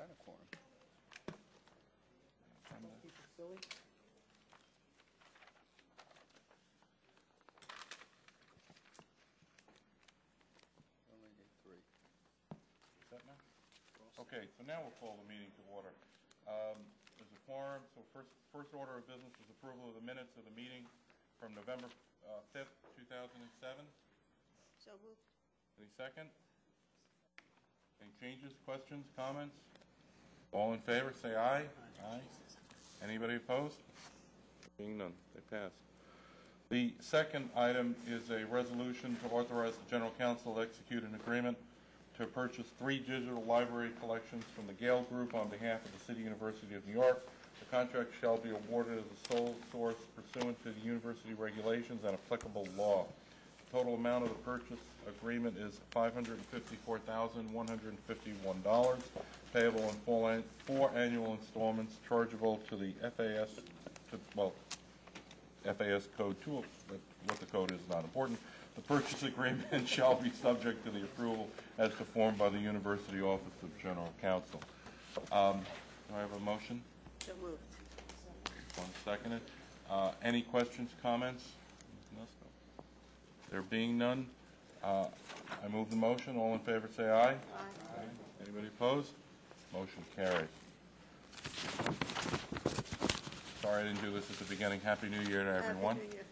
sign it for him. Don't keep it silly. Only need 3. Set now? Okay, so now we'll call the meeting to order. There's a quorum, so first order of business is approval of the minutes of the meeting from November 5th, 2007. So moved. Any second? Any changes, questions, comments? All in favor, say aye. Aye. Anybody opposed? Being none, they pass. The second item is a resolution to authorize the General Counsel to execute an agreement to purchase 3 digital library collections from the Gale Group on behalf of the City University of New York. The contract shall be awarded as a sole source pursuant to the university regulations and applicable law. The total amount of the purchase agreement is $554,151, payable in 4 annual installments, chargeable to the FAS, FAS code 2, what the code is not important. The purchase agreement shall be subject to the approval as performed by the University Office of General Counsel. Do I have a motion? So moved. One seconded. Any questions, comments? No. There being none, I move the motion. All in favor say aye. Aye. Anybody opposed? Motion carries. Sorry I didn't do this at the beginning. Happy New Year to everyone. Happy New Year.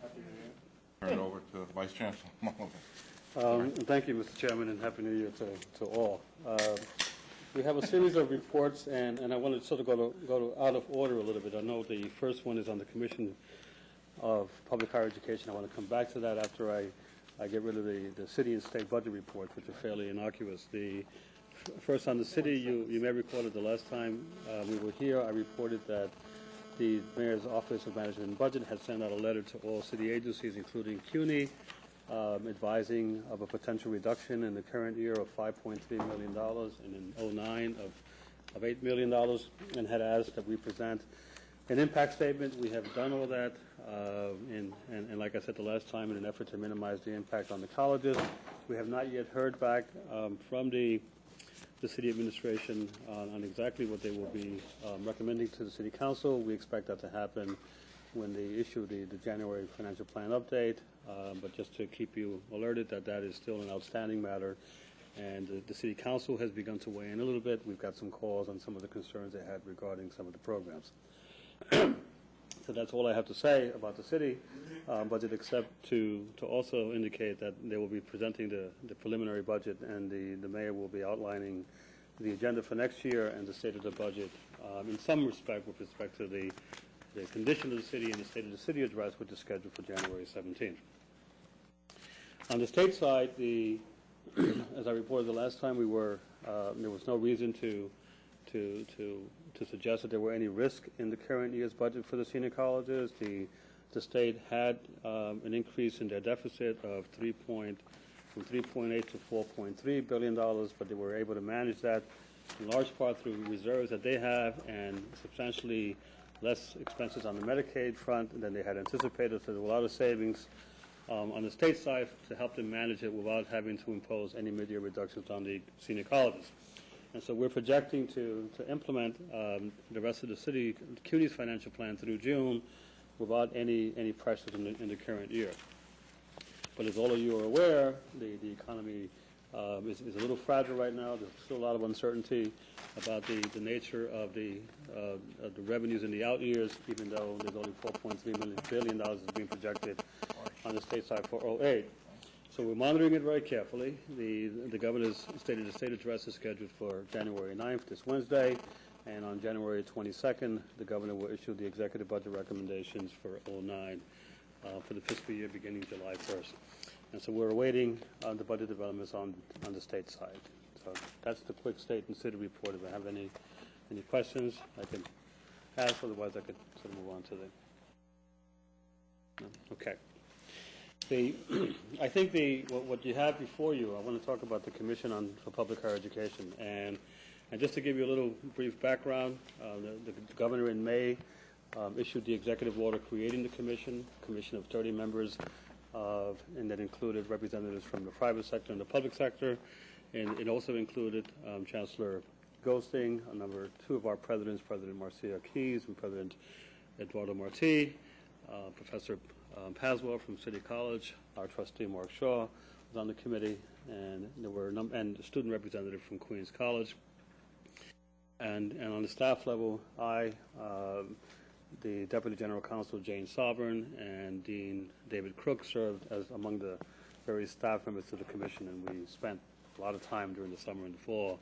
Turn it over to Vice Chancellor Mulligan. Thank you, Mr. Chairman, and Happy New Year to all. We have a series of reports, and I want to sort of go out of order a little bit. I know the first one is on the Commission of Public Higher Education. I want to come back to that after I get rid of the city and state budget reports, which are fairly innocuous. First on the city, you may recall that the last time we were here, I reported that the Mayor's Office of Management and Budget had sent out a letter to all city agencies, including CUNY, advising of a potential reduction in the current year of $5.3 million and in 2009 of $8 million, and had asked that we present an impact statement. We have done all that, and like I said the last time, in an effort to minimize the impact on the colleges. We have not yet heard back from the city administration on exactly what they will be recommending to the city council. We expect that to happen when they issue the January financial plan update, but just to keep you alerted that is still an outstanding matter, and the city council has begun to weigh in a little bit. We've got some calls on some of the concerns they had regarding some of the programs. So that's all I have to say about the city budget, except to also indicate that they will be presenting the preliminary budget, and the mayor will be outlining the agenda for next year and the state of the budget in some respect with respect to the condition of the city and the state of the city address, which is scheduled for January 17th. On the state side, as I reported the last time, there was no reason to suggest that there were any risk in the current year's budget for the senior colleges. The state had an increase in their deficit of from 3.8 to $4.3 billion, but they were able to manage that in large part through reserves that they have and substantially less expenses on the Medicaid front than they had anticipated. So there were a lot of savings on the state side to help them manage it without having to impose any mid-year reductions on the senior colleges. And so we're projecting to implement the rest of the city, CUNY's financial plan through June without any pressures in the current year. But as all of you are aware, the economy is a little fragile right now. There's still a lot of uncertainty about the nature of the revenues in the out years, even though there's only $4.3 billion is being projected on the state side for 2008. So we're monitoring it very carefully. The governor's state address is scheduled for January 9th, this Wednesday, and on January 22nd, the governor will issue the executive budget recommendations for 2009 for the fiscal year beginning July 1st. And so we're awaiting the budget developments on the state side. So that's the quick state and city report. If I have any questions, I can ask. Otherwise, I could sort of move on to okay. I think what you have before you, I want to talk about the Commission for Public Higher Education. And just to give you a little brief background, the governor in May issued the executive order creating the commission of 30 members, and that included representatives from the private sector and the public sector. And it also included Chancellor Ghosting, number 2 of our presidents, President Marcia Keyes and President Eduardo Marti, Professor Paswell from City College, our trustee Mark Shaw was on the committee, and there were and a student representative from Queens College. And on the staff level, the Deputy General Counsel Jane Sovereign and Dean David Crook served as among the various staff members of the commission, and we spent a lot of time during the summer and the fall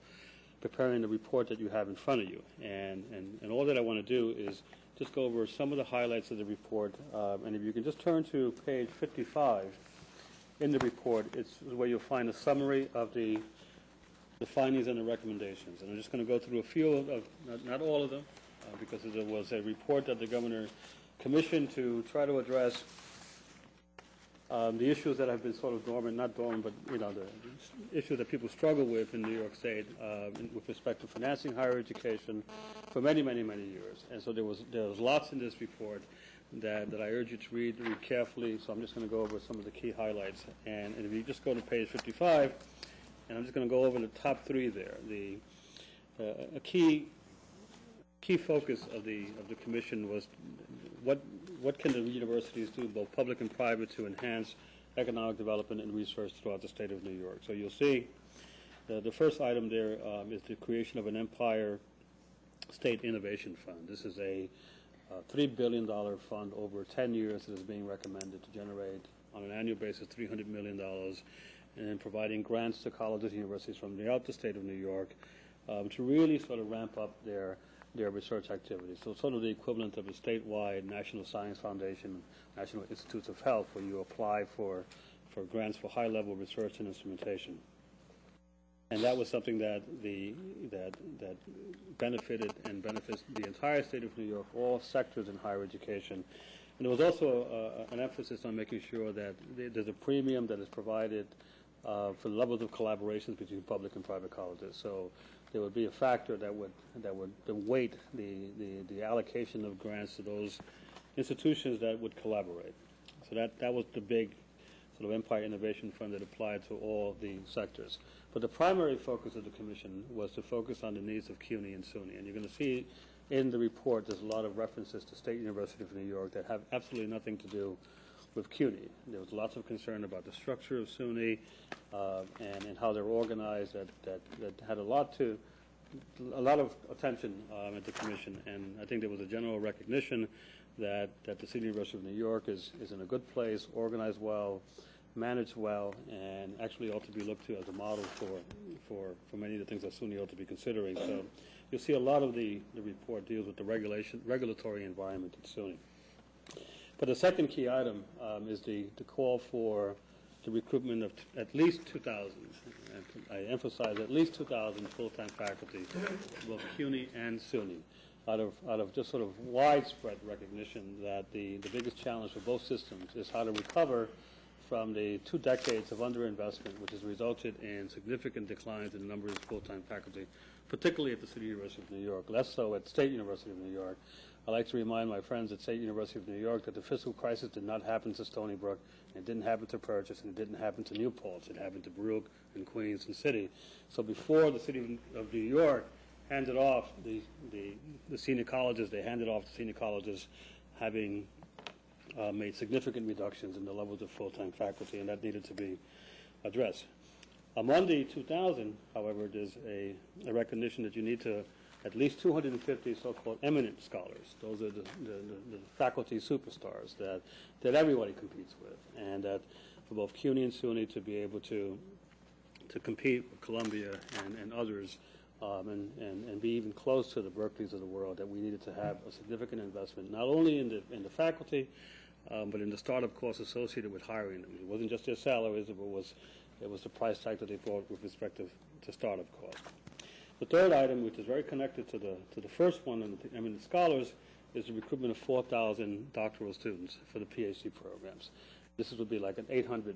preparing the report that you have in front of you. And all that I want to do is just go over some of the highlights of the report. And if you can just turn to page 55 in the report, it's where you'll find a summary of the findings and the recommendations. And I'm just going to go through a few of, not all of them, because there was a report that the governor commissioned to try to address the issues that have been sort of dormant, not dormant, but the issues that people struggle with in New York State with respect to financing higher education for many, many, many years. And so there was lots in this report that I urge you to read carefully. So I'm just going to go over some of the key highlights. And if you just go to page 55, and I'm just going to go over the top 3 there. A key focus of the commission was what can the universities do, both public and private, to enhance economic development and research throughout the state of New York. So you'll see the first item there is the creation of an Empire State Innovation Fund. This is a $3 billion fund over 10 years that is being recommended to generate on an annual basis $300 million, and providing grants to colleges and universities from throughout the state of New York to really sort of ramp up their research activities. So sort of the equivalent of a statewide National Science Foundation, National Institutes of Health, where you apply for grants for high-level research and instrumentation. And that was something that benefited and benefits the entire state of New York, all sectors in higher education. And there was also an emphasis on making sure that there's a premium that is provided for levels of collaborations between public and private colleges. So there would be a factor that would weight the allocation of grants to those institutions that would collaborate. So that was the big sort of Empire Innovation Fund that applied to all the sectors. But the primary focus of the commission was to focus on the needs of CUNY and SUNY. And you're going to see in the report there's a lot of references to State University of New York that have absolutely nothing to do with CUNY. There was lots of concern about the structure of SUNY and how they're organized that had a lot of attention at the commission. And I think there was a general recognition that the City University of New York is in a good place, organized well, managed well, and actually ought to be looked to as a model for many of the things that SUNY ought to be considering. So you'll see a lot of the report deals with the regulatory environment at SUNY. But the second key item is the call for the recruitment of at least 2,000, and I emphasize at least 2,000 full-time faculty, both CUNY and SUNY, out of just sort of widespread recognition that the biggest challenge for both systems is how to recover from the 2 decades of underinvestment, which has resulted in significant declines in the number of full-time faculty, particularly at the City University of New York, less so at State University of New York. I like to remind my friends at State University of New York that the fiscal crisis did not happen to Stony Brook, it didn't happen to Purchase, and it didn't happen to New Paltz. It happened to Baruch and Queens and City. So before the City of New York handed off the senior colleges, they handed off the senior colleges having made significant reductions in the levels of full-time faculty, and that needed to be addressed. Among the 2,000, however, there's a recognition that you need to at least 250 so-called eminent scholars. Those are the faculty superstars that everybody competes with, and that for both CUNY and SUNY to be able to compete with Columbia and others and be even close to the Berkeleys of the world, that we needed to have a significant investment, not only in the faculty, but in the startup costs associated with hiring them. It wasn't just their salaries, it was the price tag that they brought with respect to startup costs. The third item, which is very connected to the first one, and the eminent scholars, is the recruitment of 4,000 doctoral students for the PhD programs. This would be like an 800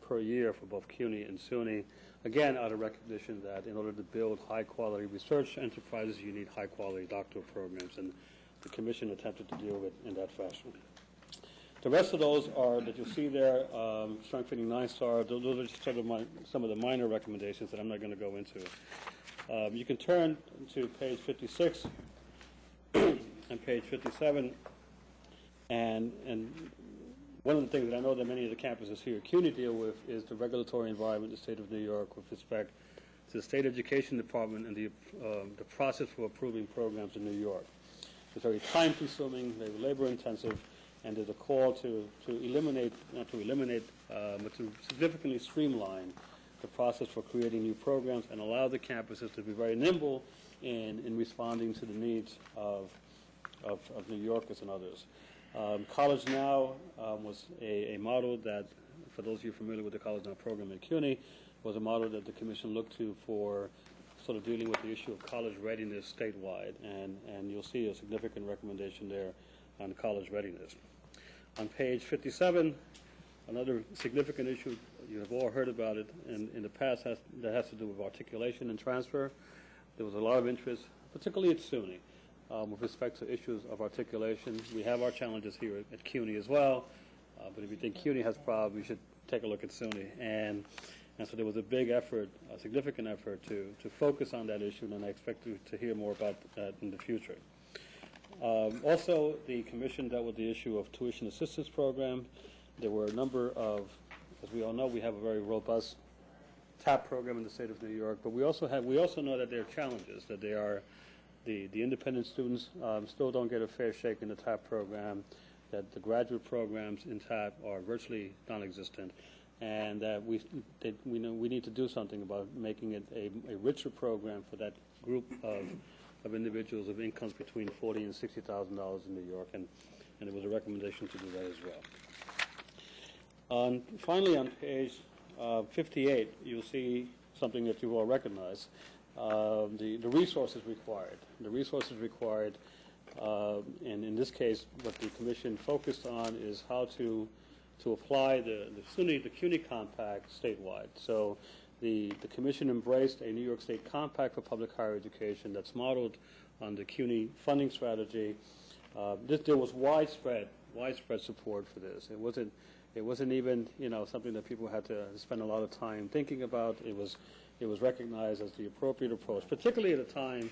per year for both CUNY and SUNY, again out of recognition that in order to build high-quality research enterprises, you need high-quality doctoral programs, and the Commission attempted to deal with it in that fashion. The rest of those are that you'll see there, strengthening 9-star. Those are just sort of some of the minor recommendations that I'm not going to go into. You can turn to page 56 and page 57, and one of the things that I know that many of the campuses here at CUNY deal with is the regulatory environment in the state of New York with respect to the state education department and the process for approving programs in New York. It's very time-consuming, very labor-intensive, and there's a call to eliminate, not to eliminate, but to significantly streamline the process for creating new programs and allow the campuses to be very nimble in responding to the needs of New Yorkers and others. College Now was a model that, for those of you familiar with the College Now program at CUNY, was a model that the Commission looked to for sort of dealing with the issue of college readiness statewide, and you'll see a significant recommendation there on college readiness. On page 57, another significant issue, you have all heard about it in the past, that has to do with articulation and transfer. There was a lot of interest, particularly at SUNY, with respect to issues of articulation. We have our challenges here at CUNY as well, but if you think CUNY has problems, you should take a look at SUNY. And so there was a big effort, a significant effort to focus on that issue, and I expect to hear more about that in the future. Also, the Commission dealt with the issue of tuition assistance program. There were a number of, as we all know, we have a very robust TAP program in the state of New York, but we also know that there are challenges, that they are the independent students still don't get a fair shake in the TAP program, that the graduate programs in TAP are virtually non-existent, and that we need to do something about making it a richer program for that group of individuals of incomes between $40,000 and $60,000 in New York, and there was a recommendation to do that as well. Finally, on page 58, you'll see something that you all recognize. The resources required. The resources required, and in this case, what the Commission focused on is how to apply the CUNY compact statewide. So the Commission embraced a New York State compact for public higher education that's modeled on the CUNY funding strategy. There was widespread support for this. It wasn't even something that people had to spend a lot of time thinking about. It was recognized as the appropriate approach, particularly at a time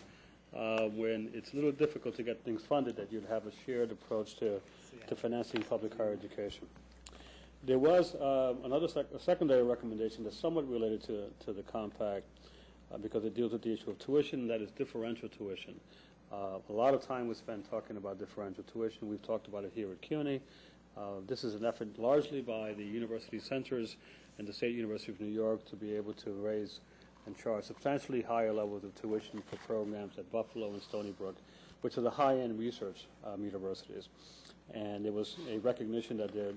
when it's a little difficult to get things funded, that you'd have a shared approach to financing public higher education. There was a secondary recommendation that's somewhat related to the compact because it deals with the issue of tuition, that is differential tuition. A lot of time was spent talking about differential tuition. We've talked about it here at CUNY. This is an effort largely by the university centers and the State University of New York to be able to raise and charge substantially higher levels of tuition for programs at Buffalo and Stony Brook, which are the high-end research universities. And there was a recognition that there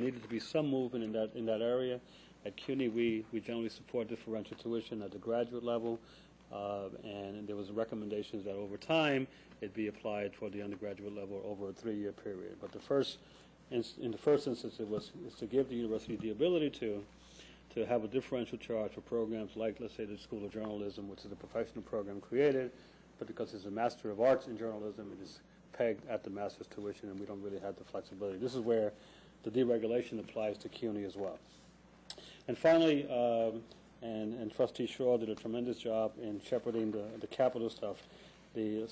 needed to be some movement in that area. At CUNY, we generally support differential tuition at the graduate level, and there was recommendations that over time it be applied for the undergraduate level over a 3-year period. But in the first instance, it's to give the university the ability to have a differential charge for programs like, let's say, the School of Journalism, which is a professional program created, but because it's a Master of Arts in journalism, it is pegged at the master's tuition, and we don't really have the flexibility. This is where the deregulation applies to CUNY as well. And finally, and Trustee Shaw did a tremendous job in shepherding the capital stuff, the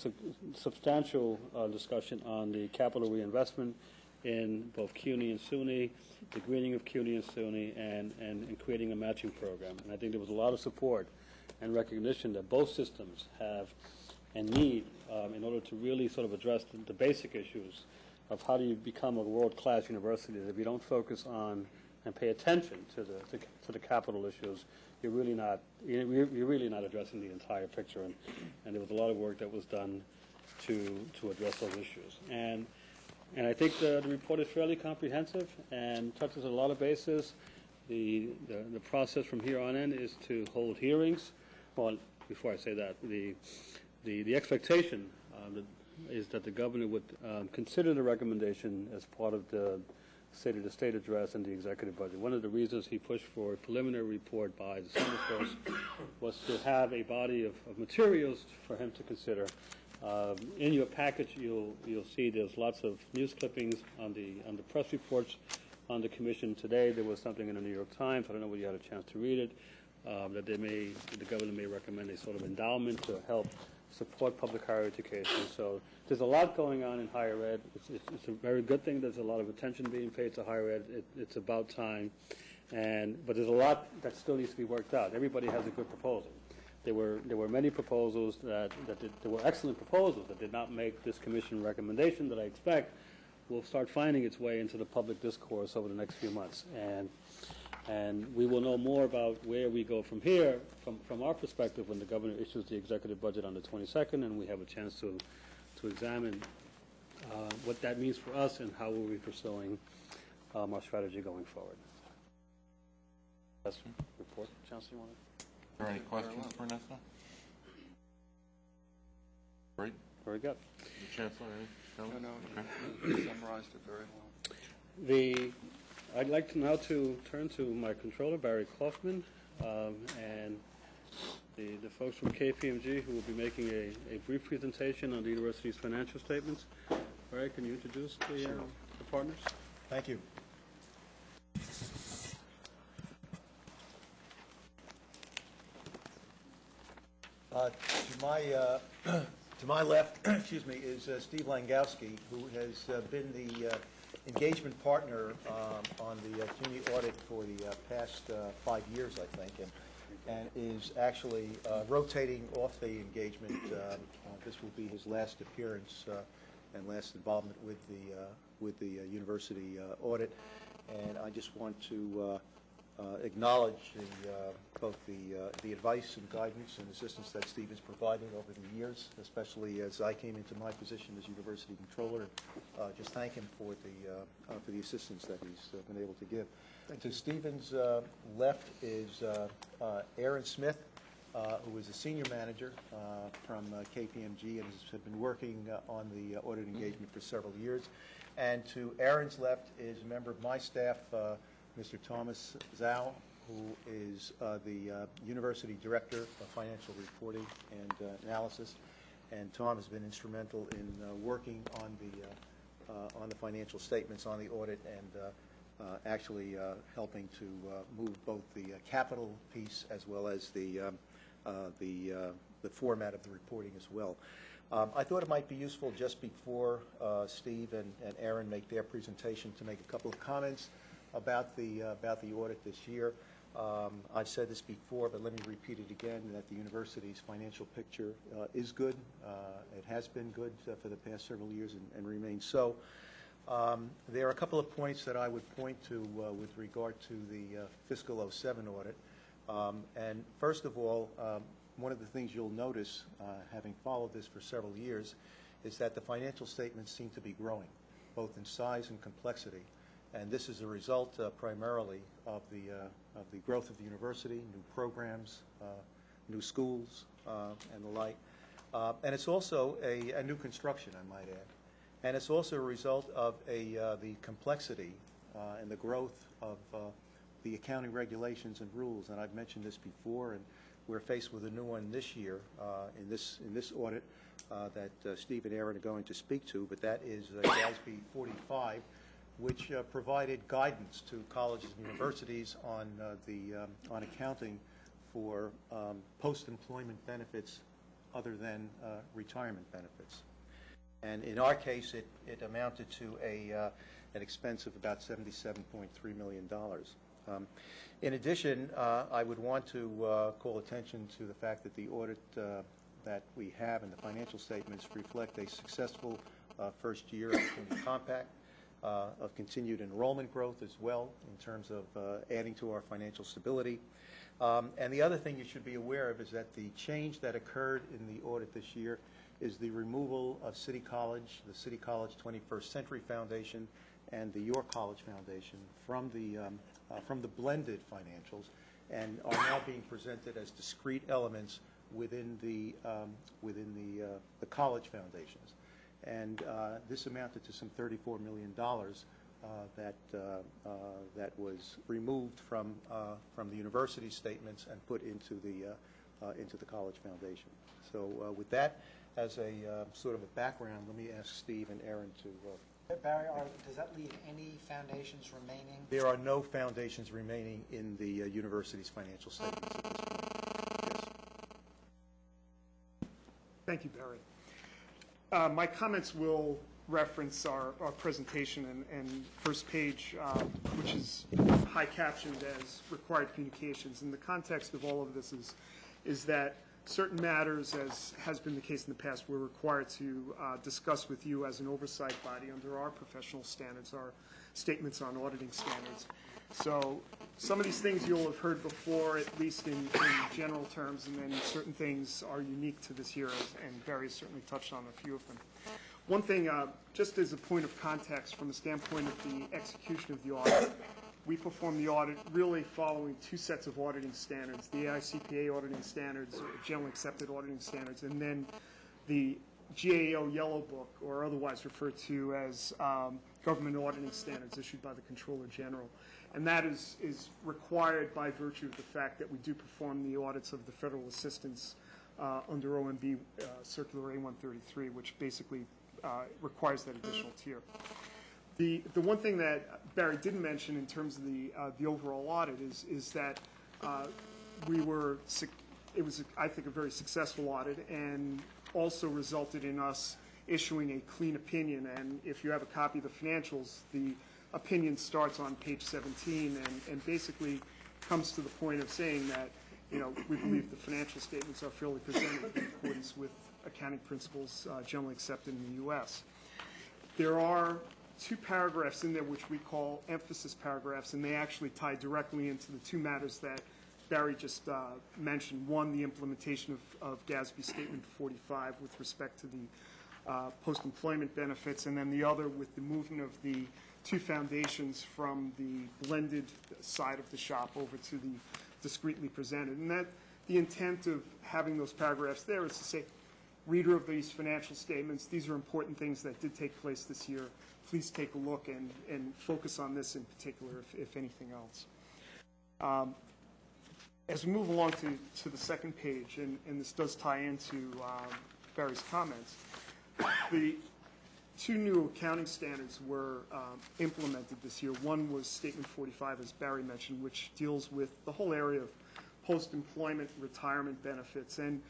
substantial discussion on the capital reinvestment in both CUNY and SUNY, the greening of CUNY and SUNY, and creating a matching program. And I think there was a lot of support and recognition that both systems have and need in order to really sort of address the basic issues of how do you become a world-class university. If you don't focus on and pay attention to the capital issues, you're really not addressing the entire picture. And there was a lot of work that was done to address those issues. And I think the report is fairly comprehensive and touches a lot of bases. The process from here on in is to hold hearings. Well, before I say that, the expectation is that the governor would consider the recommendation as part of the State of the State address and the executive budget. One of the reasons he pushed for a preliminary report by December 1st was to have a body of materials for him to consider. In your package, you'll see there's lots of news clippings on the press reports on the commission. Today there was something in the New York Times. I don't know whether you had a chance to read it, that the governor may recommend a sort of endowment to help support public higher education. So there's a lot going on in higher ed. It's a very good thing. There's a lot of attention being paid to higher ed. It's about time. But there's a lot that still needs to be worked out. Everybody has a good proposal. There were many proposals there were excellent proposals that did not make this commission recommendation that I expect will start finding its way into the public discourse over the next few months. And we will know more about where we go from here, from our perspective, when the governor issues the executive budget on the 22nd, and we have a chance to examine what that means for us and how we'll be pursuing our strategy going forward. That's report. Chancellor, you want to? Are there any questions for Nessa? Great. Very good. The Chancellor, any comments? No, you summarized it very well. I'd like now to turn to my controller, Barry Kaufman, and the folks from KPMG who will be making a brief presentation on the university's financial statements. Barry, can you introduce the partners? Thank you. To my left, excuse me, is Steve Langowski, who has been the engagement partner on the CUNY audit for the past 5 years, I think, and is actually rotating off the engagement. This will be his last appearance and last involvement with the university audit, and I just want to acknowledge both the advice and guidance and assistance that Steve has provided over the years, especially as I came into my position as university controller. Just thank him for the assistance that he's been able to give. To Stephen's left is Aaron Smith, who is a senior manager from KPMG and has been working on the audit engagement for several years. And to Aaron's left is a member of my staff, Mr. Thomas Zhao, who is the University Director of Financial Reporting and Analysis. And Tom has been instrumental in working on the financial statements, on the audit, and actually helping to move both the capital piece as well as the format of the reporting as well. I thought it might be useful just before Steve and Aaron make their presentation to make a couple of comments about the audit this year. I've said this before, but let me repeat it again, that the university's financial picture is good. It has been good for the past several years and remains so. There are a couple of points that I would point to with regard to the fiscal 07 audit. And first of all, one of the things you'll notice, having followed this for several years, is that the financial statements seem to be growing, both in size and complexity. And this is a result primarily of the growth of the university, new programs, new schools, and the like. And it's also a new construction, I might add. And it's also a result of the complexity and the growth of the accounting regulations and rules. And I've mentioned this before, and we're faced with a new one this year in this audit that Steve and Aaron are going to speak to, but that is GASB 45, which provided guidance to colleges and universities on accounting for post-employment benefits other than retirement benefits. And in our case, it amounted to an expense of about $77.3 million. In addition, I would want to call attention to the fact that the audit that we have and the financial statements reflect a successful first year of the compact, of continued enrollment growth as well in terms of adding to our financial stability. And the other thing you should be aware of is that the change that occurred in the audit this year is the removal of City College, the City College 21st Century Foundation, and the York College Foundation from the blended financials, and are now being presented as discrete elements within the college foundations. And this amounted to some $34 million that was removed from the university statements and put into the college foundation. So with that as a sort of a background, let me ask Steve and Aaron to. Barry, does that leave any foundations remaining? There are no foundations remaining in the university's financial statements at this Thank you, Barry. My comments will reference our presentation and first page, which is high captioned as required communications. And the context of all of this is that certain matters, as has been the case in the past, we're required to discuss with you as an oversight body under our professional standards, our statements on auditing standards. So some of these things you'll have heard before, at least in general terms, and then certain things are unique to this year, and Barry certainly touched on a few of them. One thing, just as a point of context from the standpoint of the execution of the audit, we perform the audit really following two sets of auditing standards, the AICPA auditing standards, or generally accepted auditing standards, and then the GAO Yellow Book, or otherwise referred to as government auditing standards issued by the Comptroller General. And that is required by virtue of the fact that we do perform the audits of the federal assistance under OMB Circular A133, which basically requires that additional tier. The one thing that Barry didn't mention in terms of the overall audit is that it was, I think, a very successful audit, and also resulted in us issuing a clean opinion. And if you have a copy of the financials, the opinion starts on page 17 and basically comes to the point of saying that, you know, we believe the financial statements are fairly presented in accordance with accounting principles generally accepted in the U.S. There are two paragraphs in there which we call emphasis paragraphs, and they actually tie directly into the two matters that Barry just mentioned. One, the implementation of GASB Statement 45 with respect to the post-employment benefits, and then the other with the movement of the two foundations from the blended side of the shop over to the discreetly presented. And that the intent of having those paragraphs there is to say, reader of these financial statements, these are important things that did take place this year. Please take a look and focus on this in particular, if anything else. As we move along to the second page, and this does tie into Barry's comments, the two new accounting standards were implemented this year. One was Statement 45, as Barry mentioned, which deals with the whole area of post-employment retirement benefits. And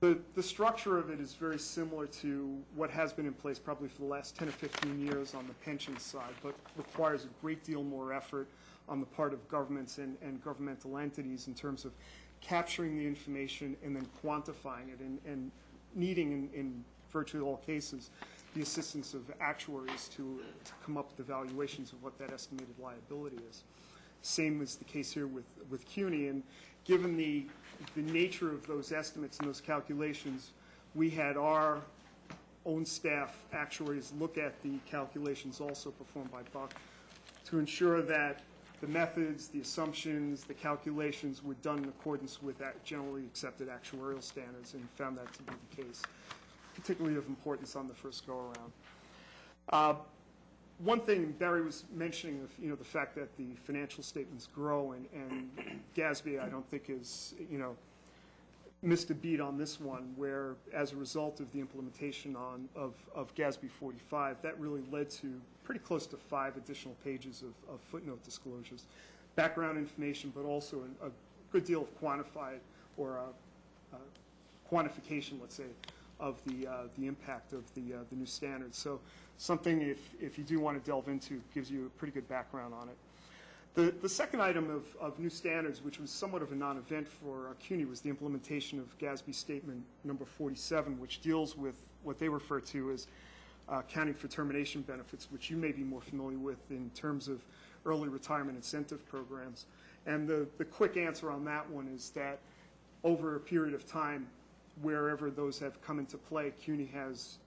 the structure of it is very similar to what has been in place probably for the last 10 or 15 years on the pension side, but requires a great deal more effort on the part of governments and governmental entities in terms of capturing the information and then quantifying it and needing, in virtually all cases, the assistance of actuaries to come up with the valuations of what that estimated liability is. Same is the case here with CUNY, and given the nature of those estimates and those calculations, we had our own staff actuaries look at the calculations also performed by Buck to ensure that the methods, the assumptions, the calculations were done in accordance with generally accepted actuarial standards, and found that to be the case, particularly of importance on the first go-around. One thing Barry was mentioning, the fact that the financial statements grow, and GASB, I don't think is, missed a beat on this one, where as a result of the implementation of GASB 45, that really led to pretty close to 5 additional pages of footnote disclosures, background information, but also a good deal of quantified or quantification, let's say, of the impact of the new standards. So something, if you do want to delve into, gives you a pretty good background on it. The second item of new standards, which was somewhat of a non-event for CUNY, was the implementation of GASB Statement number 47, which deals with what they refer to as accounting for termination benefits, which you may be more familiar with in terms of early retirement incentive programs. And the quick answer on that one is that over a period of time, wherever those have come into play, CUNY has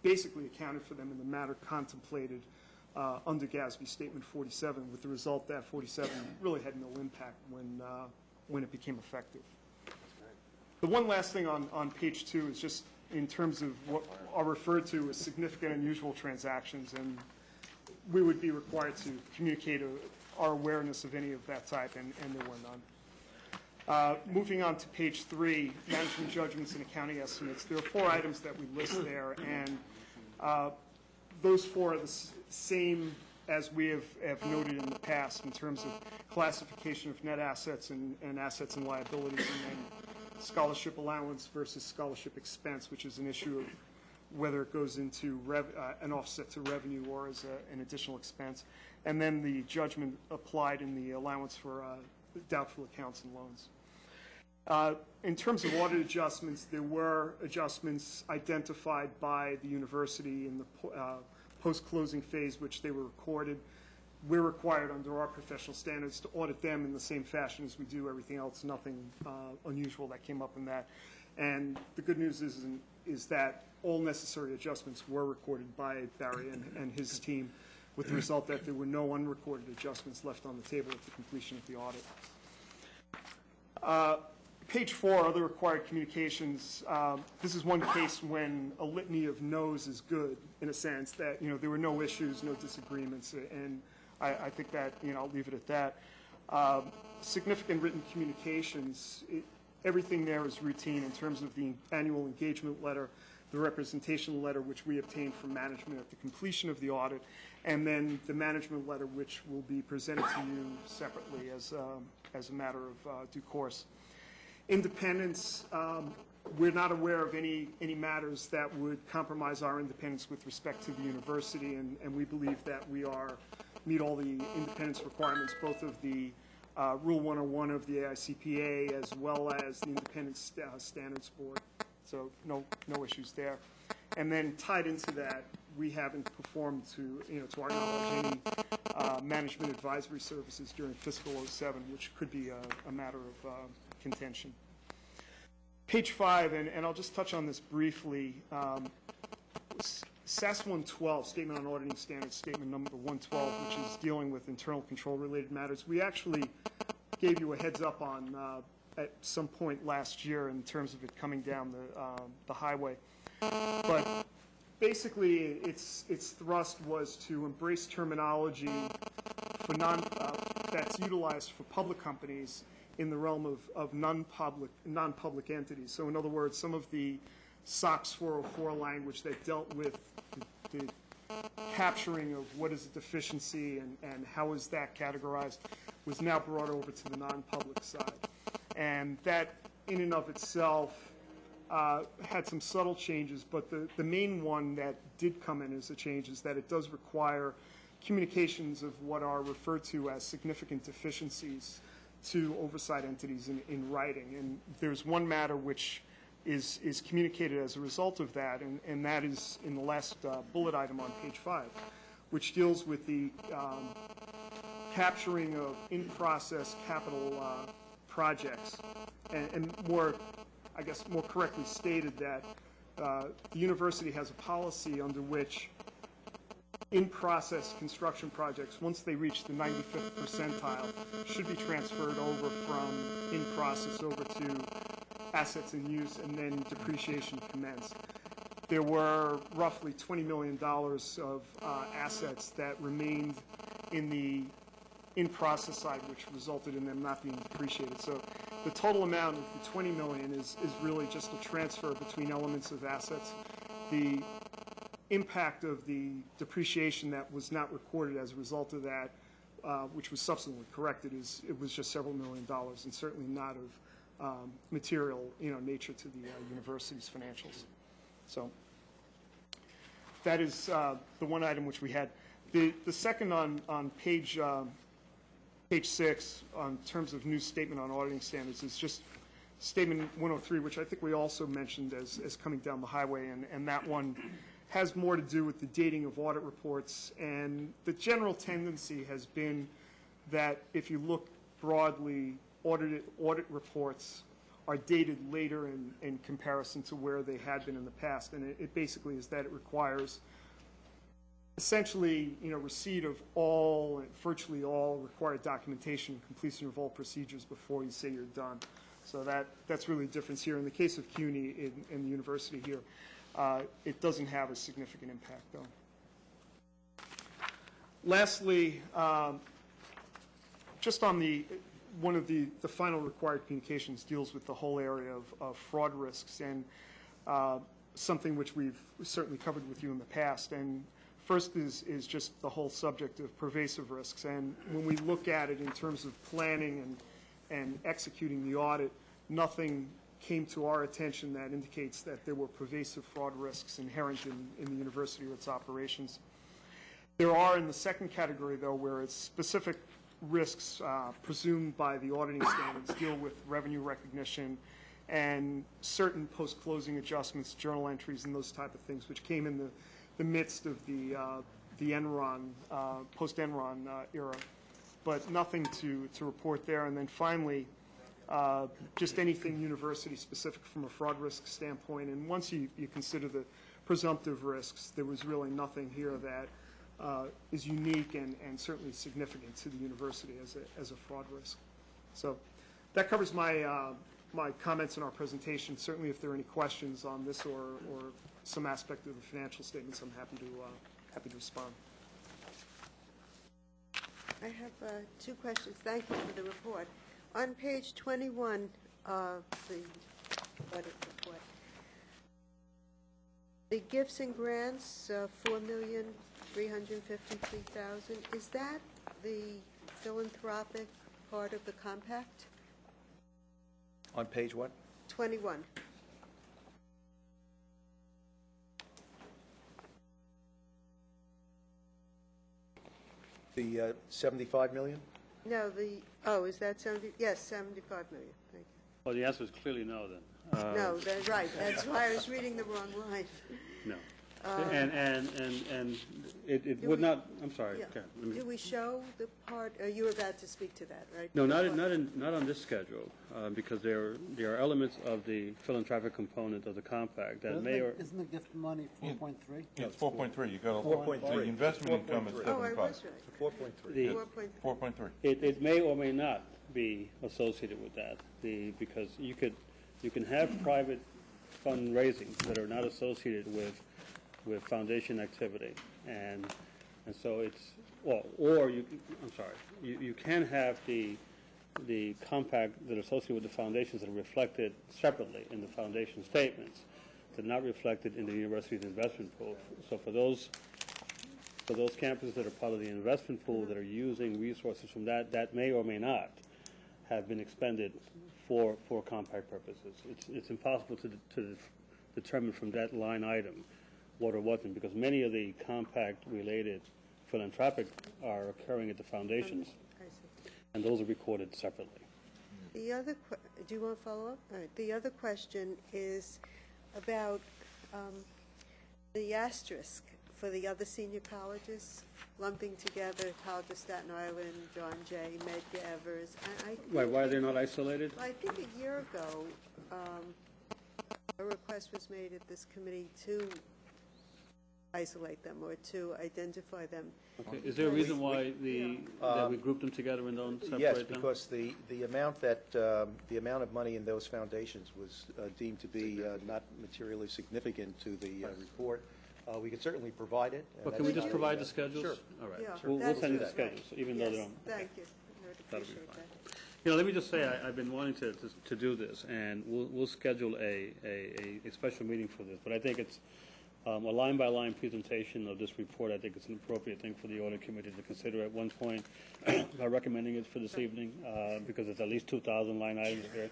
basically accounted for them in the manner contemplated under GASB Statement 47, with the result that 47 really had no impact when it became effective. The one last thing on page 2 is just in terms of what are referred to as significant unusual transactions, and we would be required to communicate our awareness of any of that type, and there were none. Moving on to page 3, management judgments and accounting estimates. There are 4 items that we list there, and those 4 are the same as we have noted in the past in terms of classification of net assets and assets and liabilities, and then scholarship allowance versus scholarship expense, which is an issue of whether it goes into an offset to revenue or as an additional expense. And then the judgment applied in the allowance for doubtful accounts and loans. In terms of audit adjustments, there were adjustments identified by the university in the post-closing phase, which they were recorded. We're required under our professional standards to audit them in the same fashion as we do everything else, nothing unusual that came up in that. And the good news is that all necessary adjustments were recorded by Barry and his team, with the result that there were no unrecorded adjustments left on the table at the completion of the audit. Page 4, other required communications. This is one case when a litany of no's is good, in a sense, that there were no issues, no disagreements, and I think that I'll leave it at that. Significant written communications, everything there is routine in terms of the annual engagement letter, the representation letter which we obtained from management at the completion of the audit, and then the management letter which will be presented to you separately as a matter of due course. Independence, we're not aware of any matters that would compromise our independence with respect to the university, and we believe that we meet all the independence requirements, both of the Rule 101 of the AICPA as well as the Independence Standards Board. So no issues there. And then tied into that, we haven't performed to our knowledge any management advisory services during fiscal 07, which could be a matter of contention. Page 5, and I'll just touch on this briefly. SAS 112, Statement on Auditing Standards, Statement number 112, which is dealing with internal control related matters. We actually gave you a heads up on at some point last year in terms of it coming down the highway. But basically, its thrust was to embrace terminology for that's utilized for public companies in the realm of non-public entities. So in other words, some of the SOX 404 language that dealt with the capturing of what is a deficiency and how is that categorized was now brought over to the non-public side. And that in and of itself had some subtle changes, but the main one that did come in as a change is that it does require communications of what are referred to as significant deficiencies to oversight entities in writing. And there's one matter which is communicated as a result of that, and that is in the last bullet item on page 5, which deals with the capturing of in-process capital projects, and more correctly stated that the university has a policy under which in-process construction projects, once they reach the 95th percentile, should be transferred over from in-process over to assets in use, and then depreciation commenced. There were roughly $20 million of assets that remained in the in-process side, which resulted in them not being depreciated. So the total amount of the $20 million is really just a transfer between elements of assets. The impact of the depreciation that was not recorded as a result of that, which was subsequently corrected, it was just several $1 million, and certainly not of material nature to the university's financials. So that is the one item which we had. The second on page 6, on terms of new statement on auditing standards, is just statement 103, which I think we also mentioned as coming down the highway, and that one has more to do with the dating of audit reports. And the general tendency has been that if you look broadly, audit reports are dated later in comparison to where they had been in the past. And it basically is that it requires essentially, receipt of virtually all required documentation, completion of all procedures before you say you're done. So that's really the difference here. In the case of CUNY in the university here, it doesn't have a significant impact, though. Lastly, just on one of the final required communications deals with the whole area of fraud risks, and something which we've certainly covered with you in the past. And first is just the whole subject of pervasive risks. And when we look at it in terms of planning and executing the audit, nothing came to our attention that indicates that there were pervasive fraud risks inherent in the university or its operations. There are, in the second category, though, where it's specific risks presumed by the auditing standards deal with revenue recognition and certain post-closing adjustments, journal entries, and those type of things, which came in the midst of the Enron, post-Enron era. But nothing to report there. And then finally, just anything university-specific from a fraud risk standpoint. And once you consider the presumptive risks, there was really nothing here that is unique and certainly significant to the university as a fraud risk. So that covers my comments in our presentation. Certainly, if there are any questions on this or some aspect of the financial statements, I'm happy to respond. I have two questions. Thank you for the report. On page 21 of the audit report, the gifts and grants, $4,353,000. Is that the philanthropic part of the compact? On page what? 21. The 75 million? No, is that 70? Yes, 75 million. Thank you. Well, the answer is clearly no, then. No, that's right. That's why I was reading the wrong line. No. And it would not, I'm sorry. Yeah. Okay, let me- Do we show the part, you were about to speak to that, right? No, not on this schedule, because there are elements of the philanthropic component of the compact that may or... Isn't the gift money 4.3? Yeah, it's 4.3. You got 4.3. The investment income is 4.3. Oh, I 7.5. was right. 4.3. The- 4.3. 4.3. It may or may not be associated with that, because you can have private fundraising that are not associated with foundation activity, and so it's, well, or you can have the compact that are associated with the foundations that are reflected separately in the foundation statements, that are not reflected in the university's investment pool. So for those campuses that are part of the investment pool that are using resources from that may or may not have been expended for compact purposes. It's impossible to determine from that line item what or wasn't, because many of the compact-related philanthropic are occurring at the foundations, I see. and those are recorded separately. The other, do you want to follow up? All right. The other question is about the asterisk for the other senior colleges, lumping together College of Staten Island, John Jay, Medgar Evers. Why they're not isolated? I think a year ago, a request was made at this committee to isolate them or to identify them. Okay. Is there a reason why that we group them together and don't separate Yes, them? because the amount of money in those foundations was deemed to be not materially significant to the report. We can certainly provide it. But can we just provide the schedules? Sure. All right. Yeah, We'll that's send you the good, schedules, right. even though they Yes, don't. thank you. I would That'll be appreciate fine. that. Let me just say, I've been wanting to do this, and we'll schedule a special meeting for this. But I think it's a line-by-line presentation of this report. I think it's an appropriate thing for the audit committee to consider at one point. I'm recommending it for this evening because it's at least 2,000 line items here.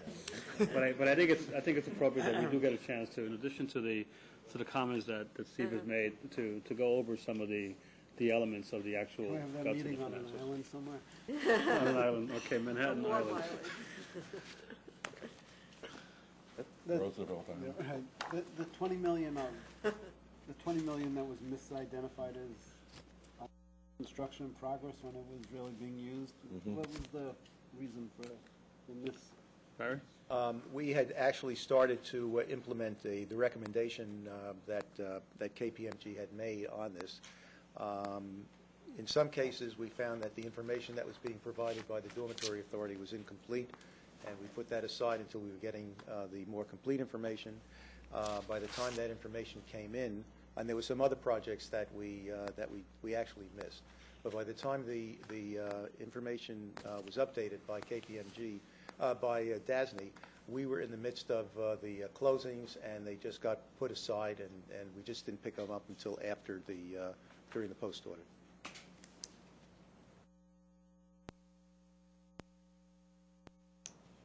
But I think it's appropriate that we do get a chance to, in addition to the comments that Steve has made, to go over some of the elements of the actual We have that guts of the meeting on an finances. island somewhere. On an island, okay, Manhattan More Island. mileage. Roosevelt Island. Right. The 20 million the 20 million that was misidentified as construction in progress when it was really being used. What was the reason for the Barry? We had actually started to implement the recommendation that KPMG had made on this. In some cases, we found that the information that was being provided by the Dormitory Authority was incomplete, and we put that aside until we were getting the more complete information. By the time that information came in, and there were some other projects that we actually missed, but by the time the information was updated by KPMG, by DASNY, we were in the midst of the closings, and they just got put aside, and we just didn't pick them up until after during the post-audit.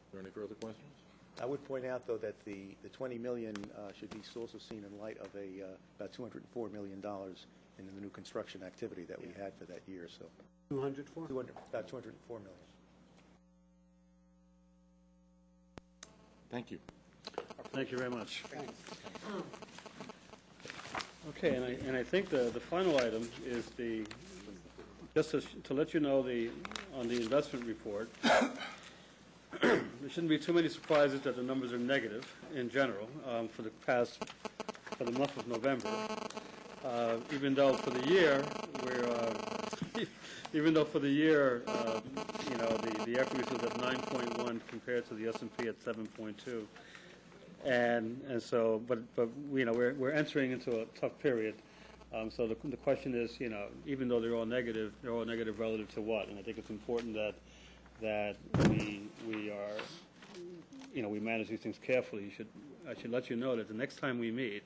Are there any further questions? I would point out, though, that the 20 million should be also seen in light of about $204 million in the new construction activity that we had for that year, so. 204? About 204 million. Thank you. Thank you very much. Okay, and I think the final item is just to let you know on the investment report, there shouldn't be too many surprises that the numbers are negative in general for the month of November. Even though for the year the equities was at 9.1 compared to the S&P at 7.2. And so, but we're entering into a tough period. So the question is, even though they're all negative relative to what? And I think it's important that we are, we manage these things carefully. I should let you know that the next time we meet,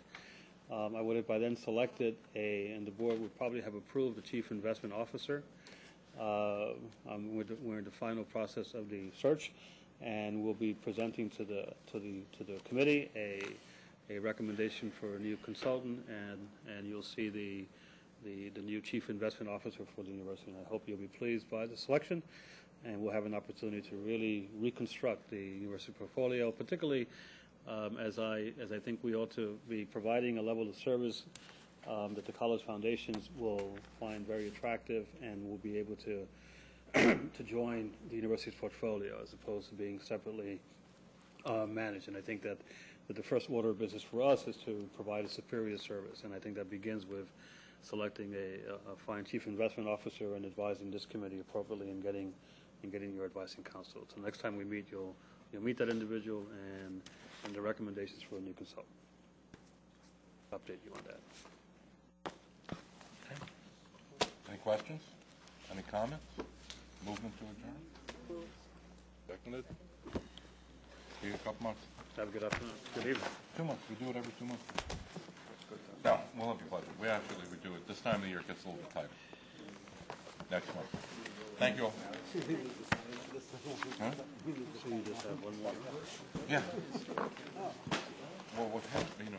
I would have by then selected and the board would probably have approved the chief investment officer. We're in the final process of the search, and we'll be presenting to the committee a recommendation for a new consultant, and you'll see the new chief investment officer for the university. And I hope you'll be pleased by the selection, and we'll have an opportunity to really reconstruct the university portfolio, particularly as I think we ought to be providing a level of service that the college foundations will find very attractive and will be able to join the university's portfolio as opposed to being separately managed. And I think that the first order of business for us is to provide a superior service, and I think that begins with selecting a fine chief investment officer and advising this committee appropriately and getting your advice and counsel. So next time we meet, you'll meet that individual and the recommendations for a new consultant. Update you on that. Any questions? Any comments? Movement to adjourn? Seconded? See you in a couple months. Have a good afternoon. Good evening. 2 months. We do it every 2 months. No, we'll have your pleasure. We do it. This time of the year it gets a little bit tighter. Next month. Thank you all. Huh? So you just have one more. Yeah. Well, what happened,